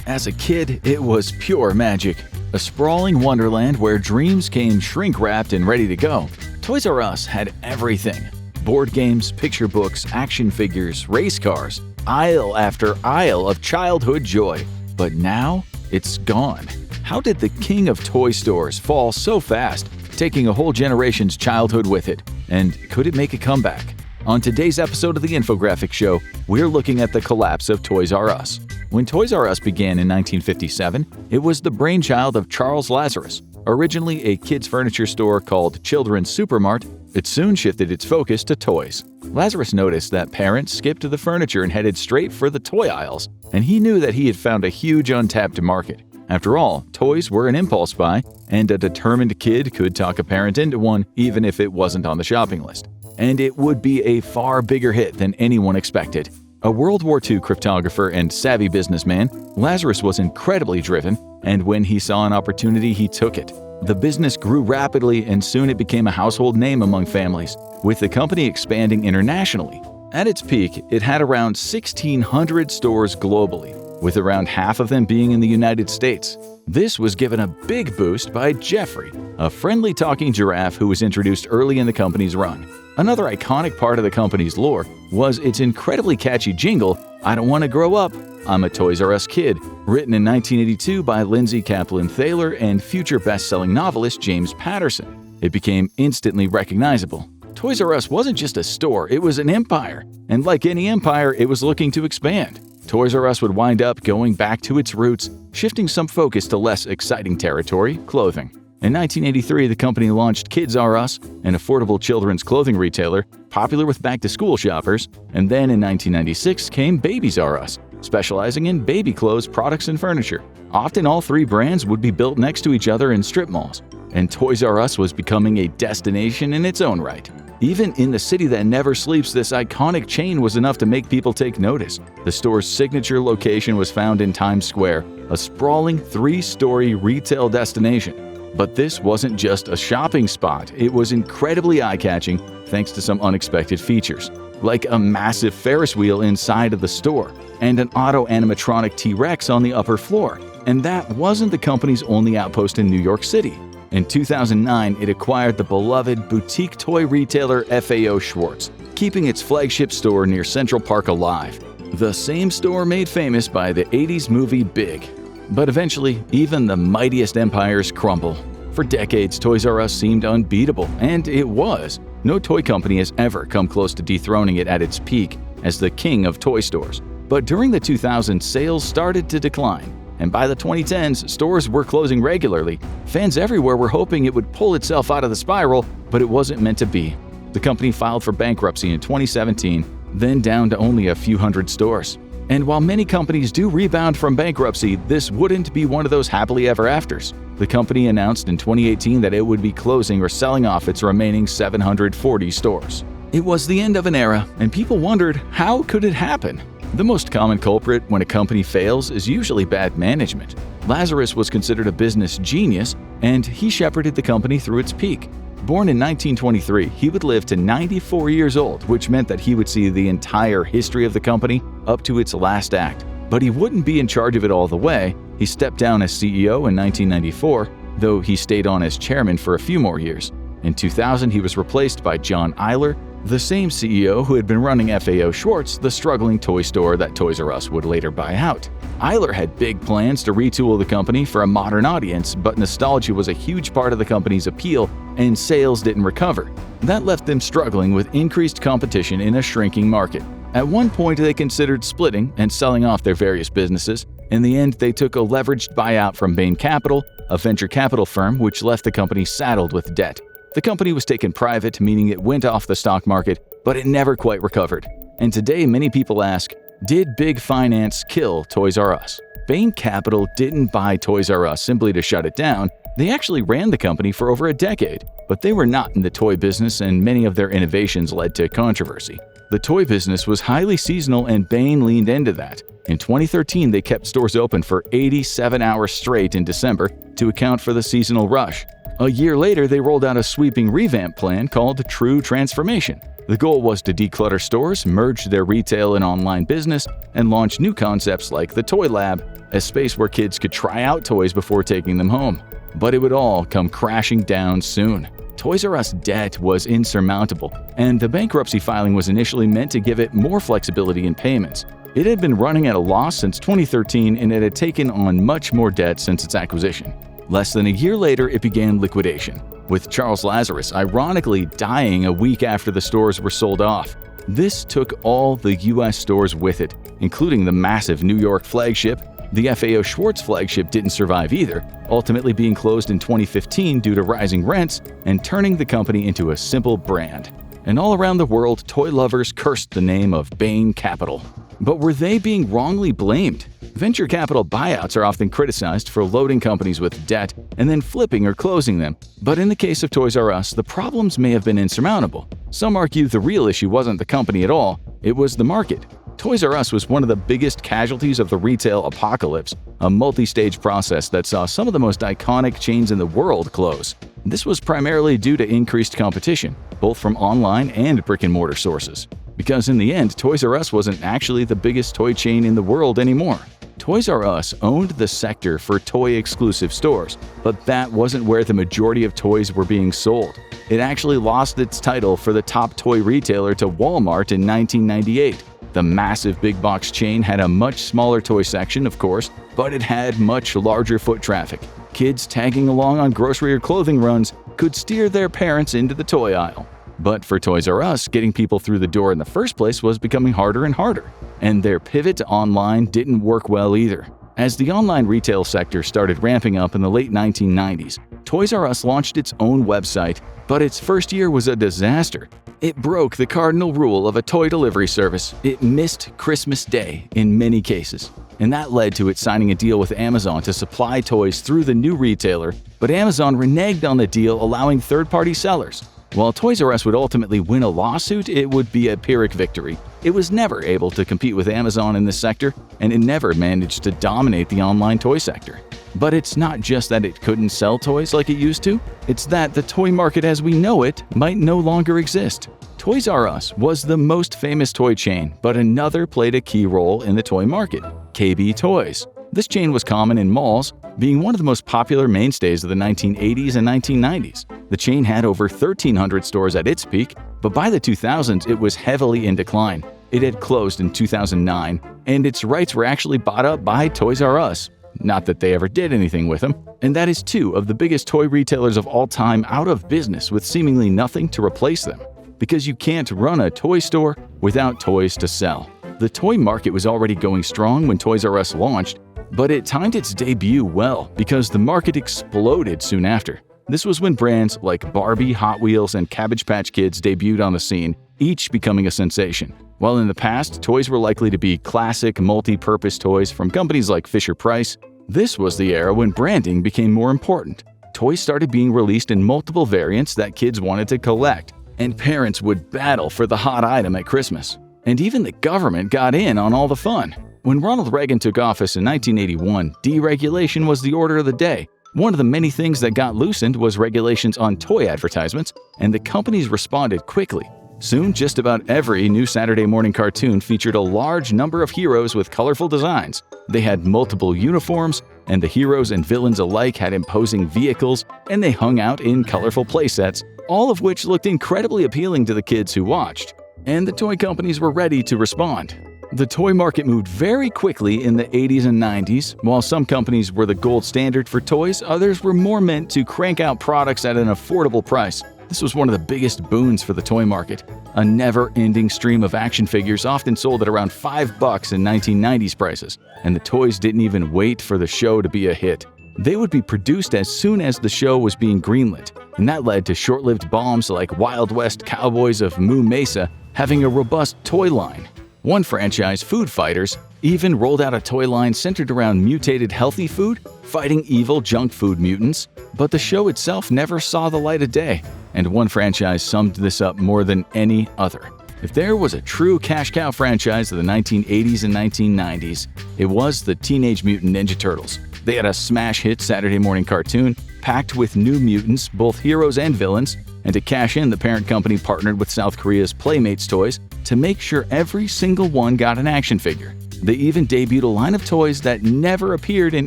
As a kid, it was pure magic. A sprawling wonderland where dreams came shrink-wrapped and ready to go. Toys R Us had everything. Board games, picture books, action figures, race cars, aisle after aisle of childhood joy. But now, it's gone. How did the king of toy stores fall so fast, taking a whole generation's childhood with it? And could it make a comeback? On today's episode of the Infographic Show, we're looking at the collapse of Toys R Us. When Toys R Us began in 1957, it was the brainchild of Charles Lazarus. Originally a kids' furniture store called Children's Supermart, it soon shifted its focus to toys. Lazarus noticed that parents skipped the furniture and headed straight for the toy aisles, and he knew that he had found a huge untapped market. After all, toys were an impulse buy, and a determined kid could talk a parent into one even if it wasn't on the shopping list. And it would be a far bigger hit than anyone expected. A World War II cryptographer and savvy businessman, Lazarus was incredibly driven, and when he saw an opportunity, he took it. The business grew rapidly, and soon it became a household name among families, with the company expanding internationally. At its peak, it had around 1,600 stores globally, with around half of them being in the United States. This was given a big boost by Jeffrey, a friendly talking giraffe who was introduced early in the company's run. Another iconic part of the company's lore was its incredibly catchy jingle, "I don't want to grow up, I'm a Toys R Us kid," written in 1982 by Lindsay Kaplan Thaler and future best-selling novelist James Patterson. It became instantly recognizable. Toys R Us wasn't just a store, it was an empire. And like any empire, it was looking to expand. Toys R Us would wind up going back to its roots, shifting some focus to less exciting territory, clothing. In 1983, the company launched Kids R Us, an affordable children's clothing retailer, popular with back-to-school shoppers, and then in 1996 came Babies R Us, specializing in baby clothes, products, and furniture. Often all three brands would be built next to each other in strip malls, and Toys R Us was becoming a destination in its own right. Even in the city that never sleeps, this iconic chain was enough to make people take notice. The store's signature location was found in Times Square, a sprawling three-story retail destination. But this wasn't just a shopping spot, it was incredibly eye-catching thanks to some unexpected features, like a massive Ferris wheel inside of the store and an auto-animatronic T-Rex on the upper floor. And that wasn't the company's only outpost in New York City. In 2009, it acquired the beloved boutique toy retailer FAO Schwarz, keeping its flagship store near Central Park alive. The same store made famous by the 80s movie Big. But eventually, even the mightiest empires crumble. For decades, Toys R Us seemed unbeatable, and it was. No toy company has ever come close to dethroning it at its peak as the king of toy stores. But during the 2000s, sales started to decline, and by the 2010s, stores were closing regularly. Fans everywhere were hoping it would pull itself out of the spiral, but it wasn't meant to be. The company filed for bankruptcy in 2017, then down to only a few hundred stores. And while many companies do rebound from bankruptcy, this wouldn't be one of those happily ever afters. The company announced in 2018 that it would be closing or selling off its remaining 740 stores. It was the end of an era, and people wondered, how could it happen? The most common culprit when a company fails is usually bad management. Lazarus was considered a business genius, and he shepherded the company through its peak. Born in 1923, he would live to 94 years old, which meant that he would see the entire history of the company up to its last act. But he wouldn't be in charge of it all the way. He stepped down as CEO in 1994, though he stayed on as chairman for a few more years. In 2000, he was replaced by John Eyler, the same CEO who had been running FAO Schwarz, the struggling toy store that Toys R Us would later buy out. Eyler had big plans to retool the company for a modern audience, but nostalgia was a huge part of the company's appeal, and sales didn't recover. That left them struggling with increased competition in a shrinking market. At one point, they considered splitting and selling off their various businesses. In the end, they took a leveraged buyout from Bain Capital, a venture capital firm which left the company saddled with debt. The company was taken private, meaning it went off the stock market, but it never quite recovered. And today, many people ask, did big finance kill Toys R Us? Bain Capital didn't buy Toys R Us simply to shut it down. They actually ran the company for over a decade, but they were not in the toy business, and many of their innovations led to controversy. The toy business was highly seasonal, and Bain leaned into that. In 2013, they kept stores open for 87 hours straight in December to account for the seasonal rush. A year later, they rolled out a sweeping revamp plan called True Transformation. The goal was to declutter stores, merge their retail and online business, and launch new concepts like the Toy Lab, a space where kids could try out toys before taking them home. But it would all come crashing down soon. Toys R Us debt was insurmountable, and the bankruptcy filing was initially meant to give it more flexibility in payments. It had been running at a loss since 2013, and it had taken on much more debt since its acquisition. Less than a year later, it began liquidation, with Charles Lazarus ironically dying a week after the stores were sold off. This took all the U.S. stores with it, including the massive New York flagship. The FAO Schwarz flagship didn't survive either, ultimately being closed in 2015 due to rising rents and turning the company into a simple brand. And all around the world, toy lovers cursed the name of Bain Capital. But were they being wrongly blamed? Venture capital buyouts are often criticized for loading companies with debt and then flipping or closing them. But in the case of Toys R Us, the problems may have been insurmountable. Some argue the real issue wasn't the company at all, it was the market. Toys R Us was one of the biggest casualties of the retail apocalypse, a multi-stage process that saw some of the most iconic chains in the world close. This was primarily due to increased competition, both from online and brick-and-mortar sources. Because in the end, Toys R Us wasn't actually the biggest toy chain in the world anymore. Toys R Us owned the sector for toy-exclusive stores, but that wasn't where the majority of toys were being sold. It actually lost its title for the top toy retailer to Walmart in 1998. The massive big box chain had a much smaller toy section, of course, but it had much larger foot traffic. Kids tagging along on grocery or clothing runs could steer their parents into the toy aisle. But for Toys R Us, getting people through the door in the first place was becoming harder and harder, and their pivot to online didn't work well either. As the online retail sector started ramping up in the late 1990s, Toys R Us launched its own website, but its first year was a disaster. It broke the cardinal rule of a toy delivery service. It missed Christmas Day in many cases, and that led to it signing a deal with Amazon to supply toys through the new retailer, but Amazon reneged on the deal, allowing third-party sellers. While Toys R Us would ultimately win a lawsuit, it would be a Pyrrhic victory. It was never able to compete with Amazon in this sector, and it never managed to dominate the online toy sector. But it's not just that it couldn't sell toys like it used to, it's that the toy market as we know it might no longer exist. Toys R Us was the most famous toy chain, but another played a key role in the toy market: KB Toys. This chain was common in malls, being one of the most popular mainstays of the 1980s and 1990s. The chain had over 1,300 stores at its peak, but by the 2000s it was heavily in decline. It had closed in 2009, and its rights were actually bought up by Toys R Us. Not that they ever did anything with them. And that is two of the biggest toy retailers of all time out of business with seemingly nothing to replace them. Because you can't run a toy store without toys to sell. The toy market was already going strong when Toys R Us launched, but it timed its debut well because the market exploded soon after. This was when brands like Barbie, Hot Wheels, and Cabbage Patch Kids debuted on the scene, each becoming a sensation. While in the past, toys were likely to be classic, multi-purpose toys from companies like Fisher-Price, this was the era when branding became more important. Toys started being released in multiple variants that kids wanted to collect, and parents would battle for the hot item at Christmas. And even the government got in on all the fun. When Ronald Reagan took office in 1981, deregulation was the order of the day. One of the many things that got loosened was regulations on toy advertisements, and the companies responded quickly. Soon, just about every new Saturday morning cartoon featured a large number of heroes with colorful designs. They had multiple uniforms, and the heroes and villains alike had imposing vehicles, and they hung out in colorful playsets, all of which looked incredibly appealing to the kids who watched. And the toy companies were ready to respond. The toy market moved very quickly in the 80s and 90s. While some companies were the gold standard for toys, others were more meant to crank out products at an affordable price. This was one of the biggest boons for the toy market. A never-ending stream of action figures often sold at around $5 in 1990s prices, and the toys didn't even wait for the show to be a hit. They would be produced as soon as the show was being greenlit, and that led to short-lived bombs like Wild West Cowboys of Moo Mesa having a robust toy line. One franchise, Food Fighters, even rolled out a toy line centered around mutated healthy food fighting evil junk food mutants, but the show itself never saw the light of day, and one franchise summed this up more than any other. If there was a true cash cow franchise of the 1980s and 1990s, it was the Teenage Mutant Ninja Turtles. They had a smash hit Saturday morning cartoon packed with new mutants, both heroes and villains, and to cash in, the parent company partnered with South Korea's Playmates Toys to make sure every single one got an action figure. They even debuted a line of toys that never appeared in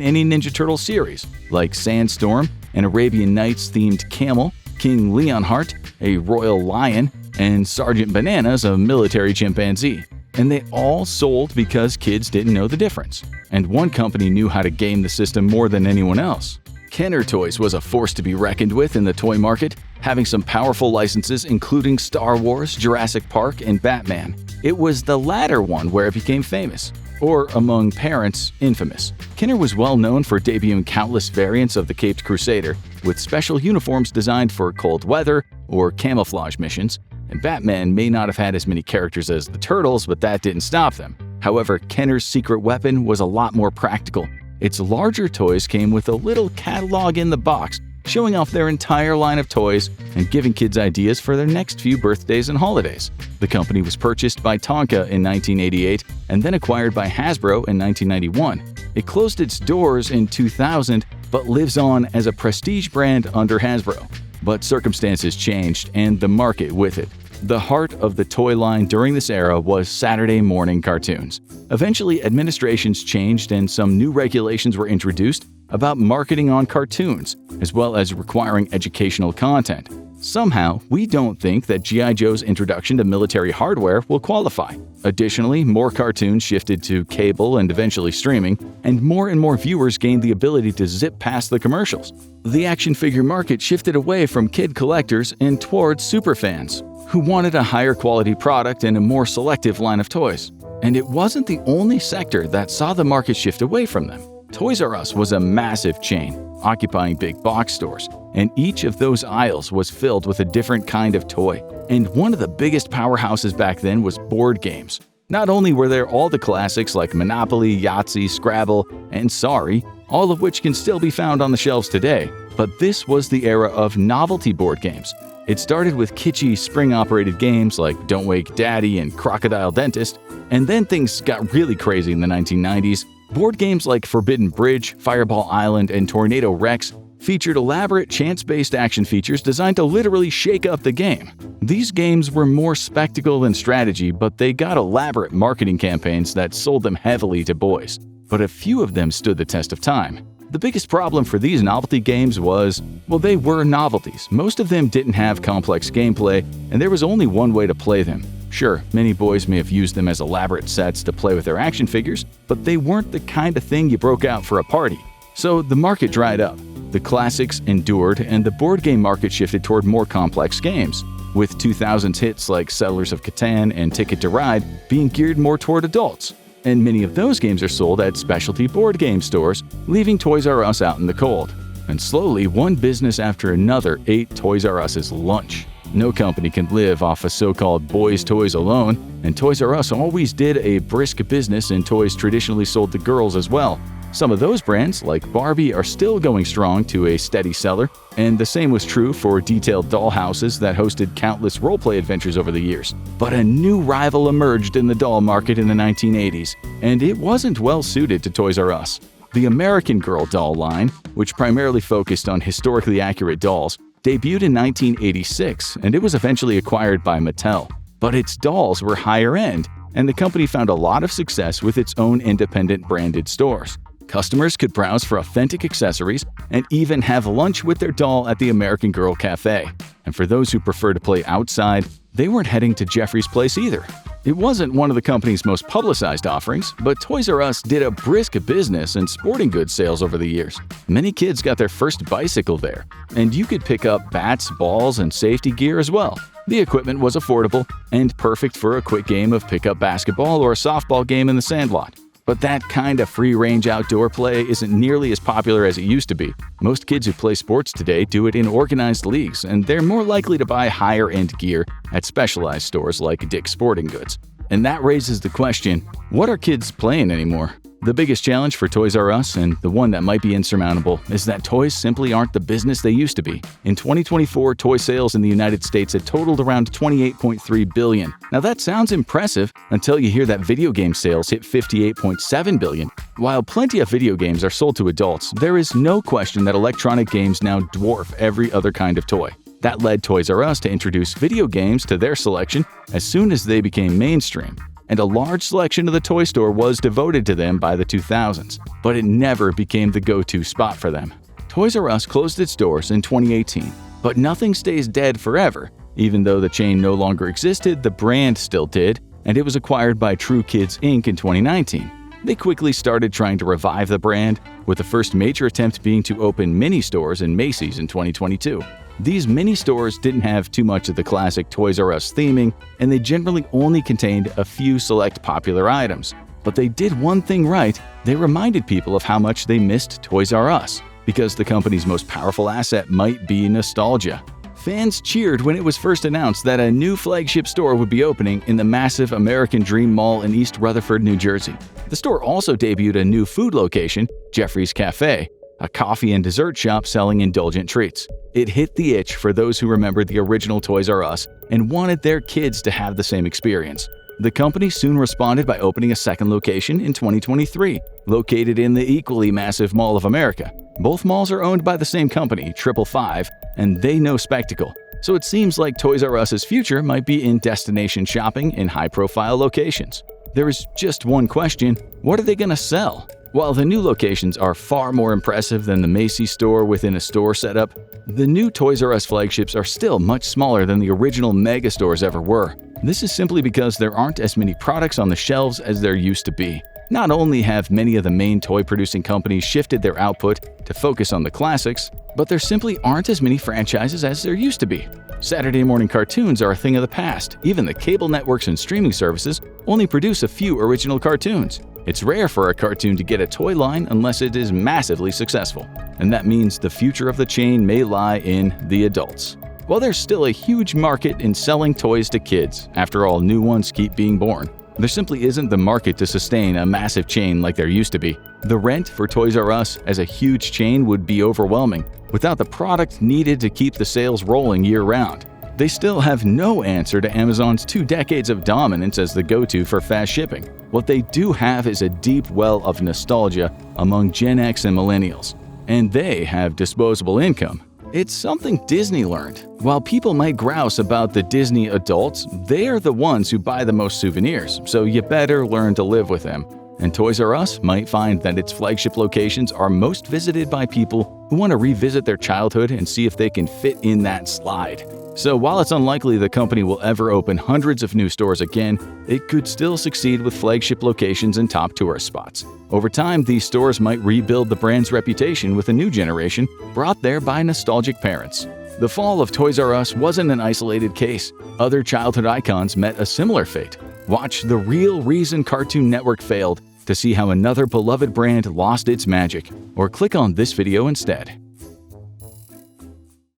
any Ninja Turtle series, like Sandstorm, an Arabian Nights-themed camel, King Leonhart, a royal lion, and Sergeant Bananas, a military chimpanzee. And they all sold because kids didn't know the difference. And one company knew how to game the system more than anyone else. Kenner Toys was a force to be reckoned with in the toy market, having some powerful licenses including Star Wars, Jurassic Park, and Batman. It was the latter one where it became famous, or among parents, infamous. Kenner was well known for debuting countless variants of the Caped Crusader, with special uniforms designed for cold weather or camouflage missions, and Batman may not have had as many characters as the Turtles, but that didn't stop them. However, Kenner's secret weapon was a lot more practical. Its larger toys came with a little catalog in the box, showing off their entire line of toys and giving kids ideas for their next few birthdays and holidays. The company was purchased by Tonka in 1988 and then acquired by Hasbro in 1991. It closed its doors in 2000 but lives on as a prestige brand under Hasbro. But circumstances changed and the market with it. The heart of the toy line during this era was Saturday morning cartoons. Eventually, administrations changed and some new regulations were introduced about marketing on cartoons, as well as requiring educational content. Somehow, we don't think that G.I. Joe's introduction to military hardware will qualify. Additionally, more cartoons shifted to cable and eventually streaming, and more viewers gained the ability to zip past the commercials. The action figure market shifted away from kid collectors and towards superfans, who wanted a higher quality product and a more selective line of toys. And it wasn't the only sector that saw the market shift away from them. Toys R Us was a massive chain, occupying big box stores, and each of those aisles was filled with a different kind of toy. And one of the biggest powerhouses back then was board games. Not only were there all the classics like Monopoly, Yahtzee, Scrabble, and Sorry, all of which can still be found on the shelves today, but this was the era of novelty board games. It started with kitschy spring-operated games like Don't Wake Daddy and Crocodile Dentist, and then things got really crazy in the 1990s. Board games like Forbidden Bridge, Fireball Island, and Tornado Rex featured elaborate chance-based action features designed to literally shake up the game. These games were more spectacle than strategy, but they got elaborate marketing campaigns that sold them heavily to boys. But a few of them stood the test of time. The biggest problem for these novelty games was, well, they were novelties. Most of them didn't have complex gameplay, and there was only one way to play them. Sure, many boys may have used them as elaborate sets to play with their action figures, but they weren't the kind of thing you broke out for a party. So the market dried up. The classics endured, and the board game market shifted toward more complex games, with 2000s hits like Settlers of Catan and Ticket to Ride being geared more toward adults. And many of those games are sold at specialty board game stores, leaving Toys R Us out in the cold. And slowly, one business after another ate Toys R Us's lunch. No company can live off of so-called boys' toys alone, and Toys R Us always did a brisk business in toys traditionally sold to girls as well. Some of those brands, like Barbie, are still going strong to a steady seller, and the same was true for detailed dollhouses that hosted countless role-play adventures over the years. But a new rival emerged in the doll market in the 1980s, and it wasn't well suited to Toys R Us. The American Girl doll line, which primarily focused on historically accurate dolls, debuted in 1986, and it was eventually acquired by Mattel. But its dolls were higher end, and the company found a lot of success with its own independent branded stores. Customers could browse for authentic accessories and even have lunch with their doll at the American Girl Cafe. And for those who prefer to play outside, they weren't heading to Jeffrey's Place either. It wasn't one of the company's most publicized offerings, but Toys R Us did a brisk business in sporting goods sales over the years. Many kids got their first bicycle there, and you could pick up bats, balls, and safety gear as well. The equipment was affordable and perfect for a quick game of pickup basketball or a softball game in the sandlot. But that kind of free-range outdoor play isn't nearly as popular as it used to be. Most kids who play sports today do it in organized leagues, and they're more likely to buy higher-end gear at specialized stores like Dick's Sporting Goods. And that raises the question, what are kids playing anymore? The biggest challenge for Toys R Us, and the one that might be insurmountable, is that toys simply aren't the business they used to be. In 2024, toy sales in the United States had totaled around $28.3 billion. Now that sounds impressive until you hear that video game sales hit $58.7 billion. While plenty of video games are sold to adults, there is no question that electronic games now dwarf every other kind of toy. That led Toys R Us to introduce video games to their selection as soon as they became mainstream, and a large selection of the toy store was devoted to them by the 2000s, but it never became the go-to spot for them. Toys R Us closed its doors in 2018, but nothing stays dead forever. Even though the chain no longer existed, the brand still did, and it was acquired by True Kids Inc. in 2019. They quickly started trying to revive the brand, with the first major attempt being to open mini stores in Macy's in 2022. These mini stores didn't have too much of the classic Toys R Us theming, and they generally only contained a few select popular items. But they did one thing right: they reminded people of how much they missed Toys R Us, because the company's most powerful asset might be nostalgia. Fans cheered when it was first announced that a new flagship store would be opening in the massive American Dream Mall in East Rutherford, New Jersey. The store also debuted a new food location, Jeffrey's Cafe, a coffee and dessert shop selling indulgent treats. It hit the itch for those who remembered the original Toys R Us and wanted their kids to have the same experience. The company soon responded by opening a second location in 2023, located in the equally massive Mall of America. Both malls are owned by the same company, 555, and they know spectacle. So it seems like Toys R Us's future might be in destination shopping in high-profile locations. There is just one question: what are they going to sell? While the new locations are far more impressive than the Macy's store within a store setup, the new Toys R Us flagships are still much smaller than the original mega stores ever were. This is simply because there aren't as many products on the shelves as there used to be. Not only have many of the main toy-producing companies shifted their output to focus on the classics, but there simply aren't as many franchises as there used to be. Saturday morning cartoons are a thing of the past. Even the cable networks and streaming services only produce a few original cartoons. It's rare for a cartoon to get a toy line unless it is massively successful, and that means the future of the chain may lie in the adults. While there's still a huge market in selling toys to kids, after all, new ones keep being born, there simply isn't the market to sustain a massive chain like there used to be. The rent for Toys R Us as a huge chain would be overwhelming, without the product needed to keep the sales rolling year-round. They still have no answer to Amazon's 2 decades of dominance as the go-to for fast shipping. What they do have is a deep well of nostalgia among Gen X and millennials, and they have disposable income. It's something Disney learned. While people might grouse about the Disney adults, they are the ones who buy the most souvenirs, so you better learn to live with them. And Toys R Us might find that its flagship locations are most visited by people who want to revisit their childhood and see if they can fit in that slide. So while it's unlikely the company will ever open hundreds of new stores again, it could still succeed with flagship locations in top tourist spots. Over time, these stores might rebuild the brand's reputation with a new generation brought there by nostalgic parents. The fall of Toys R Us wasn't an isolated case. Other childhood icons met a similar fate. Watch The Real Reason Cartoon Network Failed to see how another beloved brand lost its magic, or click on this video instead.